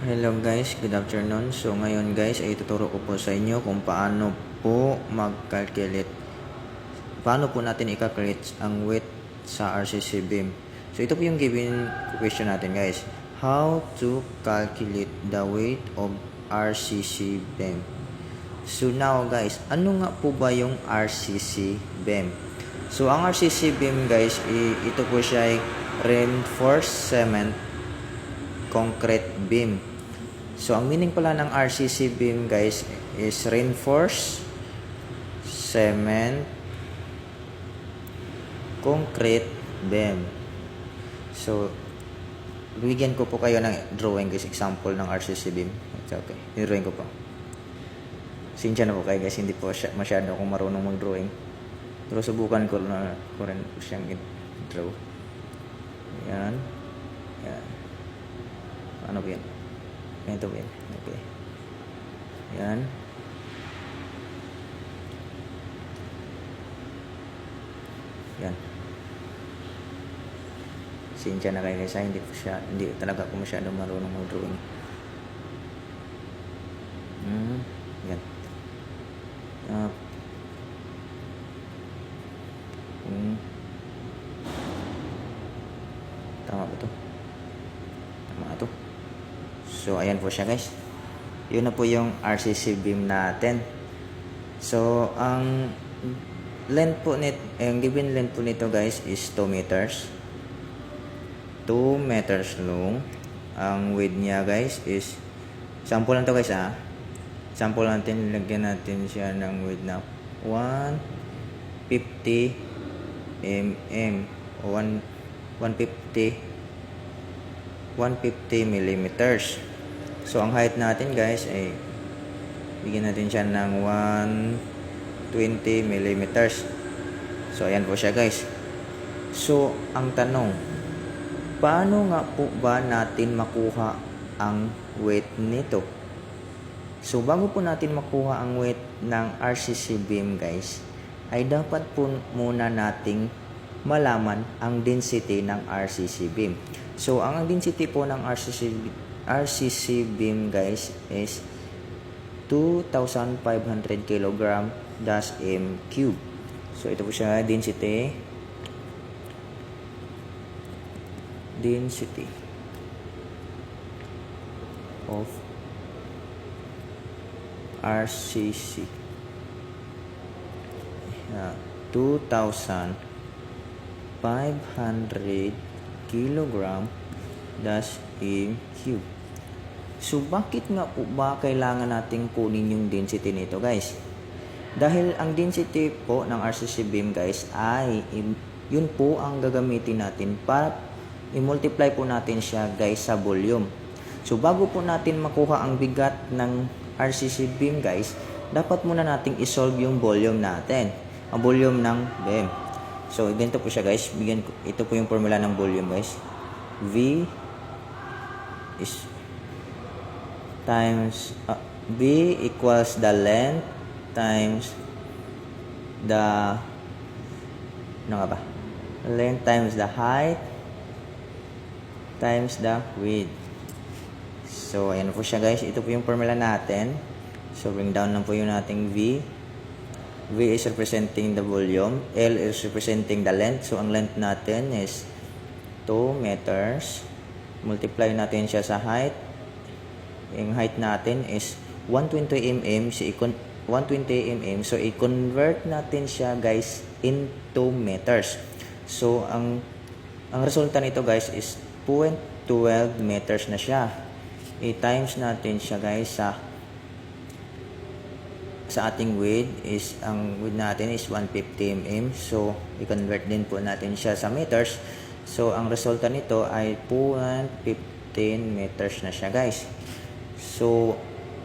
Hello guys, good afternoon. So ngayon guys ay ituturo ko po sa inyo kung paano po paano po natin i-calculate ang weight sa RCC beam. So ito po yung given question natin guys. How to calculate the weight of RCC beam? So now guys, ano nga po ba yung RCC beam? So ang RCC beam guys, ito po siya ay reinforced cement concrete beam. So, ang meaning pala ng RCC beam guys is reinforced cement concrete beam. So, bigyan ko po kayo ng drawing guys, example ng RCC beam. Okay, i-drawing ko po. Sinsya na po kayo guys, hindi po masyado akong marunong mag-drawing. Pero subukan ko rin po siyang i-draw. Yan. Yan. Ano po yan? Ito po yan. Okay. Yan. Yan. Sinsya na kayo guys, hindi talaga ako masyadong marunong mag-drawing. Yan. Tama ba ito? Tama ito. So, ayan po siya guys. Yun na po yung RCC beam natin. So, ang length po ang given length po nito guys is 2 meters. 2 meters long. Ang width niya guys is, sample lang to guys Sample natin, lagyan natin siya ng width na 150 mm o 150 millimeters. So, ang height natin guys ay bigyan natin siya ng 120 millimeters. So, ayan po siya guys. So, ang tanong, paano nga po ba natin makuha ang weight nito? So, bago po natin makuha ang weight ng RCC beam guys, ay dapat po muna nating malaman ang density ng RCC beam. So, ang density po ng RCC beam guys is 2,500 kg dash m cube. So, ito po siya, density of RCC. 2,500 kg dash m cube. So, bakit nga po ba kailangan nating kunin yung density nito guys? Dahil ang density po ng RCC beam guys ay yun po ang gagamitin natin para i-multiply po natin siya guys sa volume. So, bago po natin makuha ang bigat ng RCC beam guys, dapat muna nating isolve yung volume natin. Ang volume ng beam. So, ganito po siya guys. Ito po yung formula ng volume guys. V is times V equals the length times the length times the height times the width. So, ayan po siya guys. Ito po yung formula natin. So, bring down lang po yung nating V. V is representing the volume. L is representing the length. So, ang length natin is 2 meters. Multiply natin siya sa height. Yung height natin is 120 mm. So, i-convert natin siya guys into meters. So, ang resulta nito guys is 0.12 meters na siya. I-times natin siya guys sa ating width is, ang width natin is 150 mm. So, i-convert din po natin siya sa meters. So, ang resulta nito ay 0.15 meters na siya guys. So,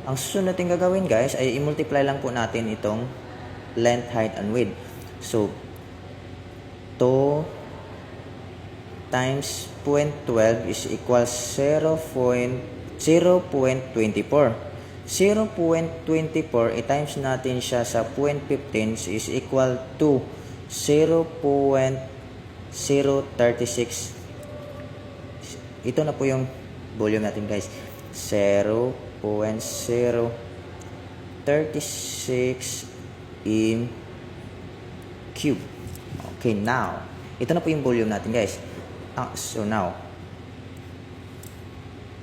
ang susunod natin gagawin guys ay i-multiply lang po natin itong length, height, and width. So, 2 times 0.12 is equals 0.24. 0.24 i-times natin siya sa 0.15 is equal to 0.036. Ito na po yung volume natin guys. 0.036 in cube. Okay, now, ito na po yung volume natin, guys. So now,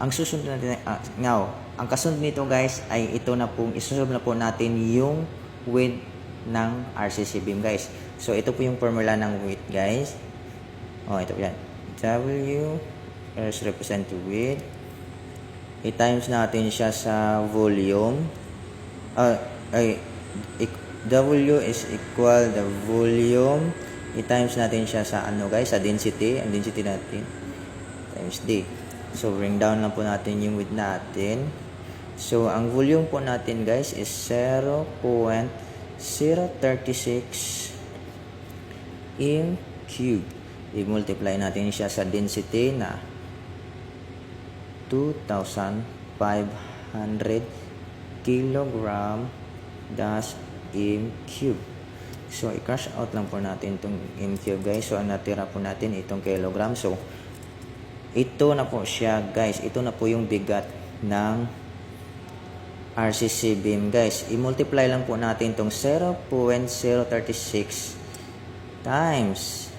ang susunod natin, ang kasunod nito, guys, ay ito na po, isusunod na po natin yung width ng RCC beam, guys. So, ito po yung formula ng width, guys. Ito yan. W is represent to width. I-times natin siya sa volume. W is equal the volume. I-times natin siya sa guys, sa density. Ang density natin times D. So, bring down lang po natin yung width natin. So, ang volume po natin, guys, is 0.036 in cube. I-multiply natin siya sa density na 2,500 kilogram dash in cube. So, i-crush out lang po natin itong in cube, guys. So, ang natira po natin itong kilogram. So, ito na po siya, guys. Ito na po yung bigat ng RCC beam, guys. I-multiply lang po natin itong 0.036 times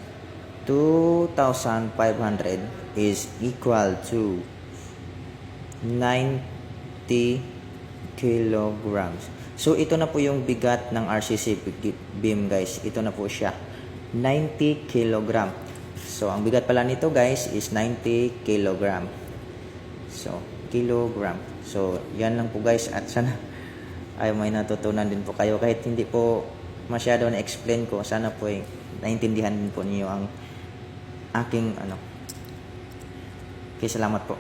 2,500 is equal to 90 kilograms. So, ito na po yung bigat ng RCC beam, guys. Ito na po siya. 90 kilogram. So, ang bigat pala nito, guys, is 90 kilogram. So, kilogram. So, yan lang po, guys. At sana ay may natutunan din po kayo. Kahit hindi po masyado na-explain ko, sana po ay naintindihan din po niyo ang aking Okay, salamat po.